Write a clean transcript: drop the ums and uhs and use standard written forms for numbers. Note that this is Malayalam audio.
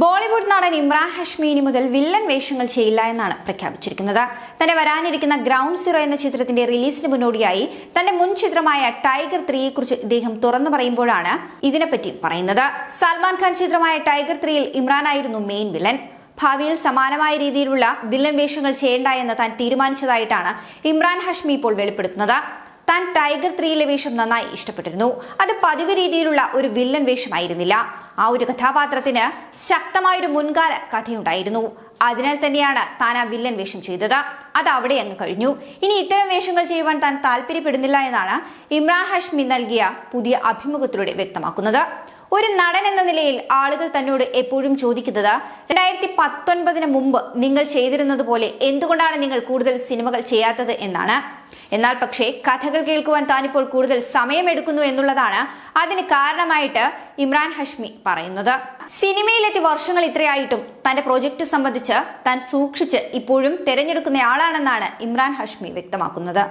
ബോളിവുഡ് നടൻ ഇമ്രാൻ ഹാഷ്മി ഇനി മുതൽ വില്ലൻ വേഷങ്ങൾ ചെയ്യില്ല എന്നാണ് പ്രഖ്യാപിച്ചിരിക്കുന്നത്. തന്റെ വരാനിരിക്കുന്ന ഗ്രൗണ്ട് സീറോ എന്ന ചിത്രത്തിന്റെ റിലീസിന് മുന്നോടിയായി തന്റെ മുൻ ചിത്രമായ ടൈഗർ 3യെ കുറിച്ച് ഇദ്ദേഹം തുറന്നു പറയുമ്പോഴാണ് ഇതിനെപ്പറ്റി പറയുന്നത്. സൽമാൻ ഖാൻ ചിത്രമായ ടൈഗർ 3യിൽ ഇമ്രാൻ ആയിരുന്നു മെയിൻ വില്ലൻ. ഭാവിയിൽ സമാനമായ രീതിയിലുള്ള വില്ലൻ വേഷങ്ങൾ ചെയ്യേണ്ട എന്ന് താൻ തീരുമാനിച്ചതായിട്ടാണ് ഇമ്രാൻ ഹാഷ്മി ഇപ്പോൾ വെളിപ്പെടുത്തുന്നത്. താൻ ടൈഗർ 3യിലെ വേഷം നന്നായി ഇഷ്ടപ്പെട്ടിരുന്നു. അത് പതിവ് രീതിയിലുള്ള ഒരു വില്ലൻ വേഷമായിരുന്നില്ല. ആ ഒരു കഥാപാത്രത്തിന് ശക്തമായൊരു മുൻകാല കഥയുണ്ടായിരുന്നു. അതിനാൽ തന്നെയാണ് താൻ ആ വില്ലൻ വേഷം ചെയ്തത്. അത് അവിടെ അങ്ങ് കഴിഞ്ഞു. ഇനി ഇത്തരം വേഷങ്ങൾ ചെയ്യുവാൻ താൻ താല്പര്യപ്പെടുന്നില്ല എന്നാണ് ഇമ്രാൻ ഹാഷ്മി നൽകിയ പുതിയ അഭിമുഖത്തിലൂടെ വ്യക്തമാക്കുന്നത്. ഒരു നടൻ എന്ന നിലയിൽ ആളുകൾ തന്നോട് എപ്പോഴും ചോദിക്കുന്നത് 2019 മുമ്പ് നിങ്ങൾ ചെയ്തിരുന്നത് പോലെ എന്തുകൊണ്ടാണ് നിങ്ങൾ കൂടുതൽ സിനിമകൾ ചെയ്യാത്തത് എന്നാണ്. എന്നാൽ പക്ഷേ കഥകൾ കേൾക്കുവാൻ താനിപ്പോൾ കൂടുതൽ സമയമെടുക്കുന്നു എന്നുള്ളതാണ് അതിന് കാരണമായിട്ട് ഇമ്രാൻ ഹാഷ്മി പറയുന്നത്. സിനിമയിലെത്തി വർഷങ്ങൾ ഇത്രയായിട്ടും തന്റെ പ്രോജക്റ്റ് സംബന്ധിച്ച് താൻ സൂക്ഷിച്ച് ഇപ്പോഴും തിരഞ്ഞെടുക്കുന്നയാളാണെന്നാണ് ഇമ്രാൻ ഹാഷ്മി വ്യക്തമാക്കുന്നത്.